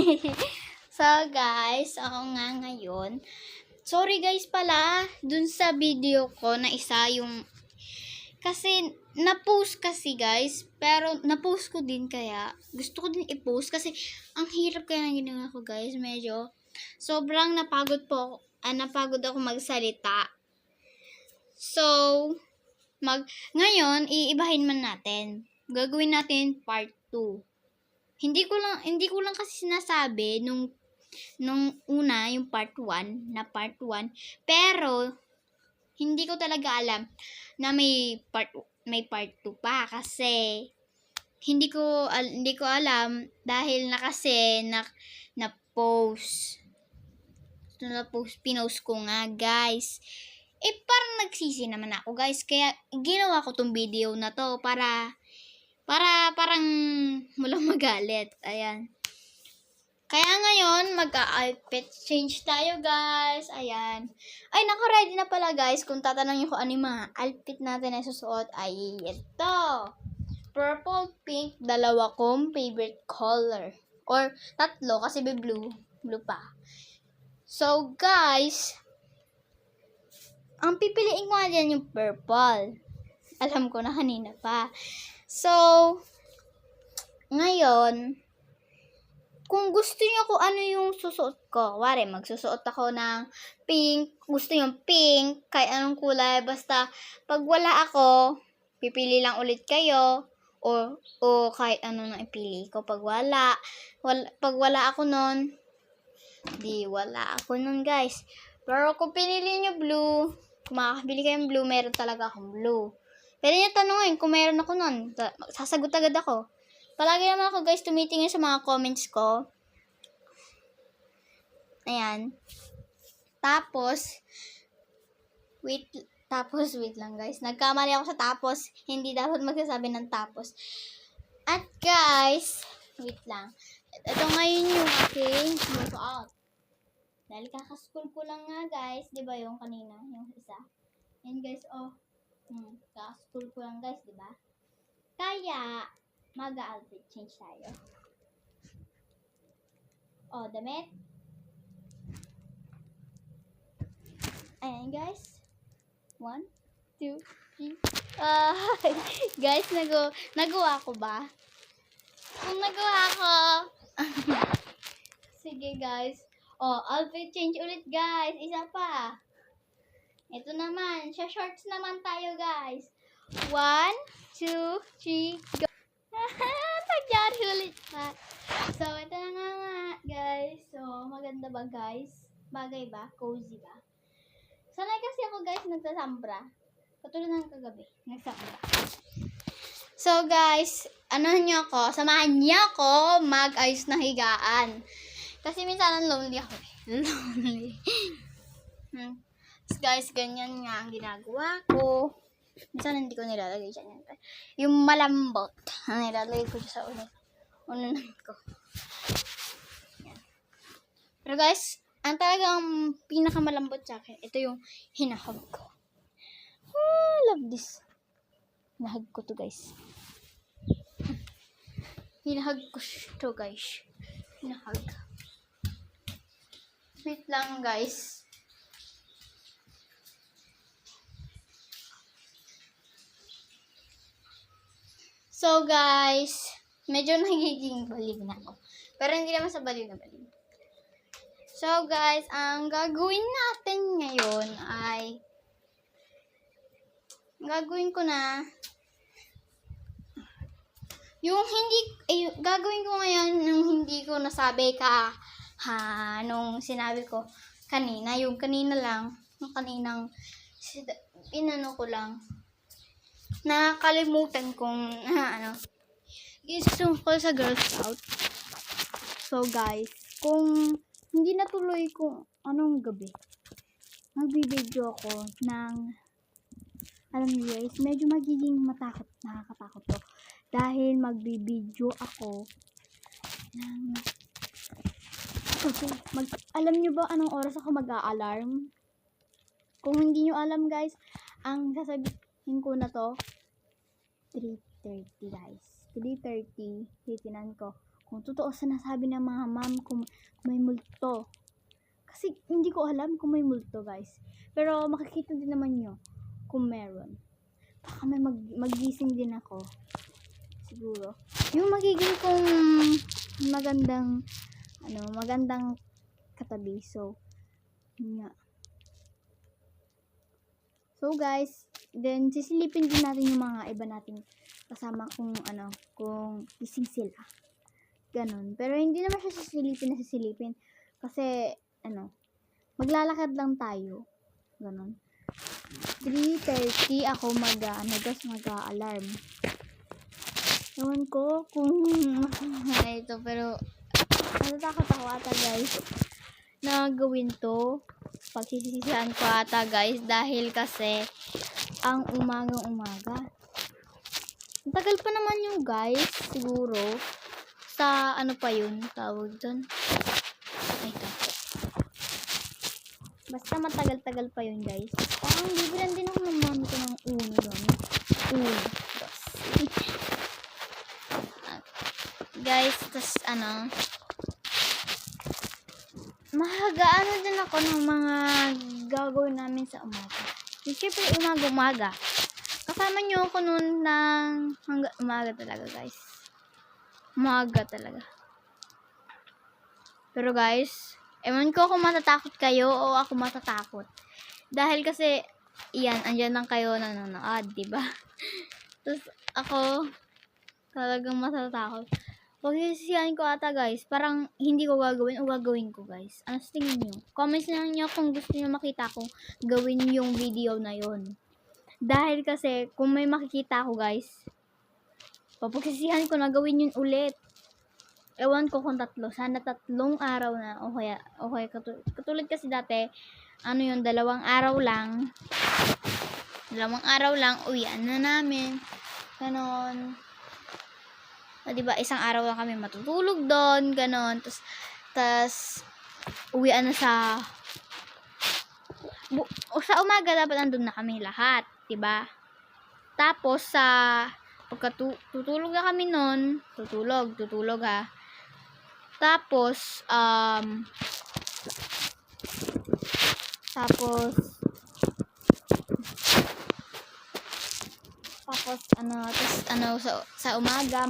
So guys, oo nga ngayon. Sorry guys pala, dun sa video ko na isa yung kasi na-post kasi guys, pero na-post ko din kaya gusto ko din i-post kasi ang hirap kaya ng ginawa ko guys, medyo sobrang napagod napagod ako magsalita. So, ngayon iibahin man natin. Gagawin natin part 2. Hindi ko lang kasi sinasabi nung una yung part 1 na part 1, pero hindi ko talaga alam na may part 2 pa kasi hindi ko alam dahil na post pinost ko nga guys. Parang nagsisi naman ako guys, kaya ginawa ko tong video na to para parang walang magalit. Ayan. Kaya ngayon, mag-outfit change tayo, guys. Ayan. Ay, naka-ready na pala, guys. Kung tatanungin ko ano yung mga outfit natin na susuot, ay ito. Purple, pink, dalawa kong favorite color. Or tatlo, kasi may blue. Blue pa. So, guys, ang pipiliin ko nga dyan yung purple. Alam ko na kanina pa. So, ngayon, kung gusto niyo kung ano yung susuot ko, wari, magsusuot ako ng pink, gusto niyo pink, kahit anong kulay, basta pag wala ako, pipili lang ulit kayo, o kahit ano nang ipili ko. Pag wala ako nun, di wala ako nun guys. Pero kung pinili niyo blue, kung makakabili kayong blue, meron talaga akong blue. Pwede niyo tanungin kung meron ako nun, sasagot agad ako. Palagi naman ako guys tumitingin sa mga comments ko. Ayan. Tapos wait lang guys. Nagkamali ako sa tapos. Hindi dapat magsasabi ng tapos. At guys, wait lang. Ito ngayon yung aking suot. Dahil kaka-school ko lang nga guys. Diba yung kanina? Yung isa. Yan guys, oh. Kaka-school ko lang guys, diba? Kaya, mag-outfit change tayo. Oh, damit. Ayan, guys. 1, 2, 3. Guys, nagawa ko ba? Kung nagawa ko. Sige, guys. Oh, outfit change ulit, guys. Isa pa. Ito naman. Sa shorts naman tayo, guys. 1, 2, 3, go. Nagyari ulit pa. So, ito na nga guys. So, maganda ba guys? Bagay ba? Cozy ba? Sanay kasi ako guys nagsasambra. Katulad ng kagabi. Nagsambra. So, guys, samahan niyo ako mag-ayos na higaan. Kasi minsan lonely ako eh. Lonely. So, guys, ganyan nga ang ginagawa ko. Minsan hindi ko nilalagay dyan. Yung malambot, nilalagay ko dyan sa unan ko. Yan. Pero guys, ang talagang pinakamalambot sa akin, ito yung hinahag ko. Love this. Hinahag ko to guys. Hinahag ko to guys. Hinahag. Wait lang guys. So guys, medyo nagiging baliw na ako. Pero hindi naman sa baliw na baliw. So guys, ang gagawin natin ngayon ay gagawin ko ngayon nung hindi ko nasabi nung sinabi ko kanina, yung kanina lang, yung kaninang inano ko lang. Nakalimutan kong gusto ko sa Girl Scout. So guys, kung hindi natuloy kung anong gabi, magbibideo ako ng, alam niyo guys, medyo magiging nakakatakot to. Dahil magbibideo ako ng, alam niyo ba anong oras ako mag-a-alarm? Kung hindi niyo alam guys, ang sasabihin ko na to, 3:30 guys. 3:30, titinan ko kung totoo sinasabi ng mga ma'am kung may multo. Kasi hindi ko alam kung may multo, guys. Pero makikita din naman nyo kung meron. Baka may magising din ako. Siguro. Yung magiging kung magandang katabi. So, yun nga. So guys, then sisilipin din natin yung mga iba nating kasama kung gising sila. Ganon. Pero hindi naman siya sisilipin. Kasi, maglalakad lang tayo. Ganon. 3:30 ako mag-alarm. Ewan ko kung ito, pero natatakot ako ata, guys, na gawin to. Pagsisisihan ko ata, guys, dahil kasi ang umaga. Ang tagal pa naman yung, guys, siguro sa pa yun tawag doon. Ito. Basta matagal-tagal pa yun, guys. Parang bibilan din ako ng mami ko ng uno doon. Guys, tas din ako ng mga gagawin namin sa umaga. Siyempre, umaga. Kasama nyo ako noon ng hanggang umaga talaga, guys. Umaga talaga. Pero guys, ewan ko kung matatakot kayo o ako matatakot. Dahil kasi, andyan lang kayo nanonood, diba? Tapos, ako, talagang matatakot. Pagsisisihan ko ata, guys, parang hindi ko gagawin o gagawin ko, guys. Ano sa tingin nyo? Comments na nyo kung gusto nyo makita ko gawin yung video na yon. Dahil kasi, kung may makikita ko, guys, papagsisihan ko na gawin yun ulit. Ewan ko kung 3. Sana 3 araw na. O kaya katulad kasi dati, 2 araw lang. 2 araw lang, uwian na namin. Ganon. O, diba, 1 araw lang kami matutulog doon, ganon. Tapos, uwian na sa umaga, dapat nandun na kami lahat, diba? Tapos, pagkatutulog na kami noon, tutulog ha. Tapos, sa umaga,